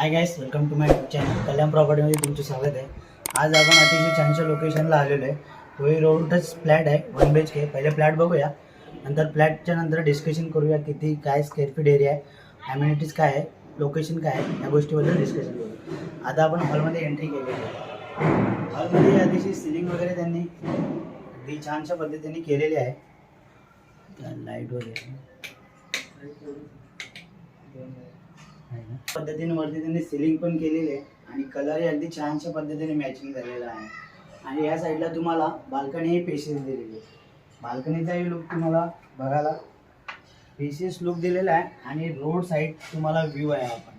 High guys, welcome to my YouTube channel Kalyan प्रॉपर्टीमध्ये तुमचं स्वागत आहे। आज आपण अतिशय छानशा लोकेशनला आलेलो आहे। कोई रोडच फ्लॅट आहे, 1 BHK। पहिले फ्लॅट बघूया, नंतर फ्लॅटच्या नंतर डिस्कशन करूया किती काय स्क्वेअर फीट एरिया आहे, ॲम्युनिटीज काय आहे, लोकेशन काय आहे, या गोष्टीबद्दल डिस्कशन करू। आता आपण हॉलमध्ये एंट्री केलेली आहे। हॉलमध्ये अतिशय सीलिंग वगैरे त्यांनी अगदी छानशा पद्धतीने केलेली आहे। लाईट वगैरे पद्धतीने वरती त्यांनी सीलिंग पण केलेली आहे आणि कलरही अगदी छानशा पद्धतीने मॅचिंग झालेला आहे। आणि या साईडला तुम्हाला बाल्कनी पेशेस दिलेली आहे। बाल्कनीचाही लुक तुम्हाला बघायला पेशियस लुक दिलेला आहे आणि रोड साईड तुम्हाला व्ह्यू आहे। आपण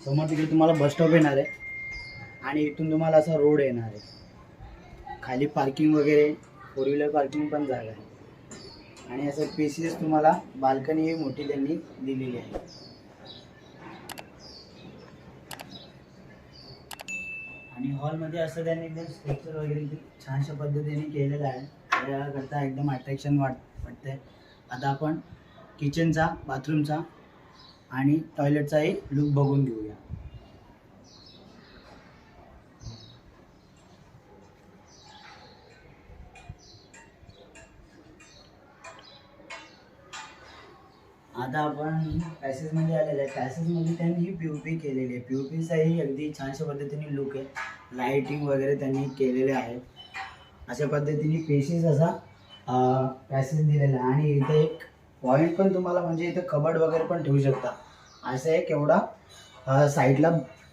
समोर तिकडे तुम्हाला बस स्टॉप येणार आहे आणि इथून तुम्हाला असा रोड येणार आहे। खाली पार्किंग वगैरे 4 व्हीलर पार्किंग पण जागा आहे आणि असं पेशियस तुम्हाला बाल्कनी ही मोठी त्यांनी दिलेली आहे। आणि हॉलमध्ये असं त्यांनी एकदम स्ट्रक्चर वगैरे छानशा पद्धतीने केलेलं आहे, त्याकरता एकदम अट्रॅक्शन वाटते। आता आपण किचनचा, बाथरूमचा आणि टॉयलेटचाही लुक बघून घेऊया। आता आपण पॅसेजमध्ये आलेलं आहे। पॅसेजमध्ये त्यांनी POP केलेली आहे। POPचाही अगदी छानशा पद्धतीने लुक आहे, लाईटिंग वगैरे त्यांनी केलेले आहे। अशा पद्धतीने पेशीस असा पॅसेज दिलेला आहे आणि इथे एक पॉईंट पण तुम्हाला, म्हणजे इथे कबड वगैरे पण ठेवू शकता, असं एक एवढा साईडला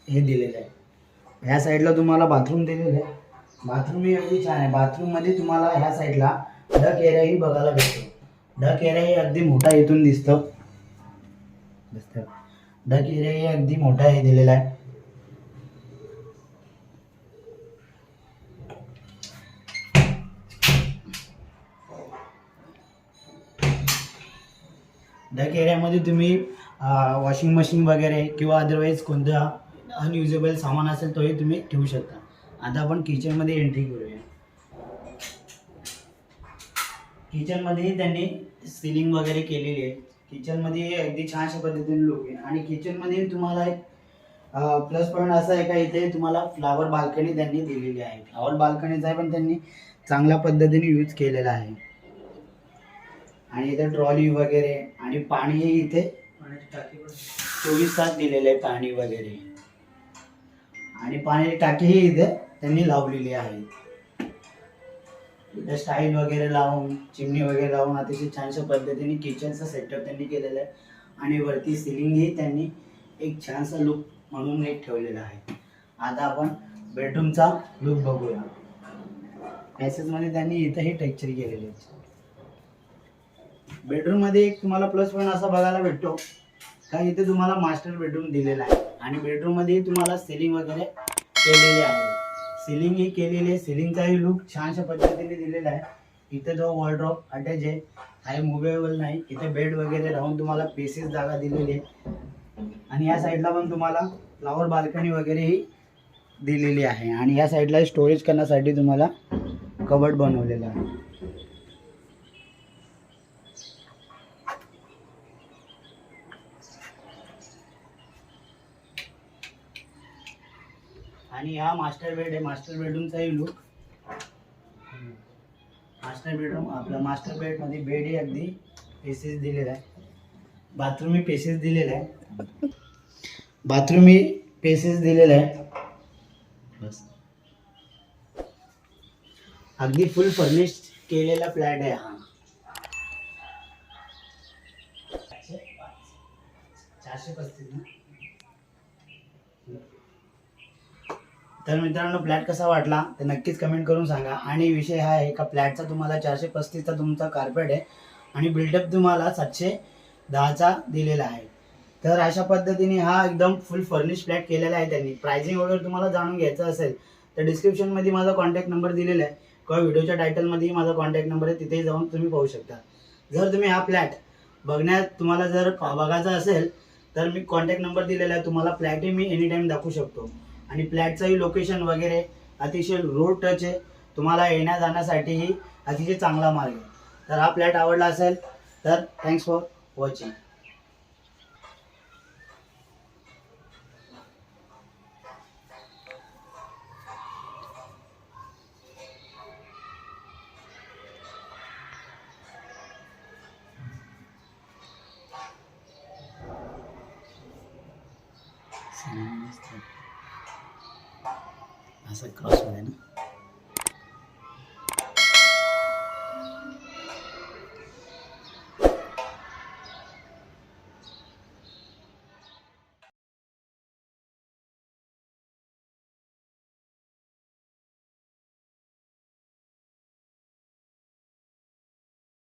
हे दिलेलं आहे। ह्या साईडला तुम्हाला बाथरूम दिलेलं आहे। बाथरूम ही अगदी छान आहे। बाथरूममध्ये तुम्हाला ह्या साईडला डक एरियाही बघायला भेटतो। डक एरियाही अगदी मोठा इथून दिसतो। डक एरियाही अगदी मोठा हे दिलेला आहे। डक एरियामध्ये तुम्ही वॉशिंग मशीन वगैरे किंवा अदरवाईज कोणता अनयुजेबल सामान असेल तोही तुम्ही ठेवू शकता। आता आपण किचनमध्ये एंट्री करूया। किचनमध्येही त्यांनी सीलिंग वगैरे केलेली आहे। किचनमध्ये अगदी छानशा पद्धतीने लुक आहे आणि किचनमध्ये तुम्हाला एक प्लस पॉईंट असा आहे का इथे तुम्हाला फ्लावर बाल्कनी त्यांनी दिलेली आहे। फ्लावर बाल्कनीचा पण त्यांनी चांगल्या पद्धतीने यूज केलेला आहे आणि इथे ट्रॉली वगैरे आणि पाणीही इथे 24 तास दिलेले आहे पाणी वगैरे, आणि पाण्याची टाकीही इथे त्यांनी लावलेली आहे। इथे स्टाईल वगैरे लावून, चिमणी वगैरे लावून अतिशय छानशा पद्धतीने किचनचा सेटअप त्यांनी केलेला आहे आणि वरती सिलिंगही त्यांनी एक छानसा लुक म्हणून एक ठेवलेला आहे। आता आपण बेडरूमचा लुक बघूया। पॅसेजमध्ये त्यांनी इथेही टेक्चर केलेले आहे। बेडरूममध्ये एक तुम्हाला प्लस पॉईंट असा बघायला भेटतो का इथे तुम्हाला मास्टर बेडरूम दिलेला आहे आणि बेडरूममध्ये तुम्हाला सिलिंग वगैरे केलेली आहे। सिलिंग ही केलेली आहे। सिलिंगचाही लुक छानशा पद्धतीने दिलेला आहे। इथे जो वॉर्डरोब अटॅच आहे, हा मूवेबल नाही। इथे बेड वगैरे राहून तुम्हाला पेसेस जागा दिलेली आहे आणि या साईडला पण तुम्हाला फ्लावर बाल्कनी वगैरेही दिलेली आहे आणि या साईडला स्टोरेज करण्यासाठी तुम्हाला कबड बनवलेलं आहे। आणि हा मास्टर बेड आहे। मास्टर बेडरूमचाही लुक, मास्टर बेडरूम आपला मास्टर बेडमध्ये बेडही अगदी पेसेस दिलेला आहे। बाथरूमही पेसेस दिलेला आहे। बाथरूमही पेसेस दिलेला आहे। बस अगदी फुल फर्निश केलेला फ्लॅट आहे हा। 435 ना। तर मित्रांनो, फ्लॅट कसा वाटला ते नक्कीच कमेंट करून सांगा। आणि विषय हा आहे का फ्लॅटचा तुम्हाला 435चा तुमचा कार्पेट आहे आणि बिल्डअप तुम्हाला 710चा दिलेला आहे। तर अशा पद्धतीने हा एकदम फुल फर्निश फ्लॅट केलेला आहे त्यांनी। प्राइसिंग वगैरे तुम्हाला जाणून घ्यायचं असेल तर डिस्क्रिप्शनमध्ये माझा कॉन्टॅक्ट नंबर दिलेला आहे किंवा व्हिडिओच्या टायटलमध्येही माझा कॉन्टॅक्ट नंबर आहे, तिथेही जाऊन तुम्ही पाहू शकता। जर तुम्ही हा फ्लॅट बघण्यात तुम्हाला जर बघायचा असेल तर मी कॉन्टॅक्ट नंबर दिलेला आहे, तुम्हाला फ्लॅटही मी एनी टाईम दाखवू शकतो। आणि फ्लॅटचंही लोकेशन वगैरे अतिशय रोड टच आहे, तुम्हाला येण्या जाण्यासाठीही अतिशय चांगला मार्ग आहे। तर हा फ्लॅट आवडला असेल तर थँक्स फॉर वॉचिंग। असं क्रॉसमध्ये ना.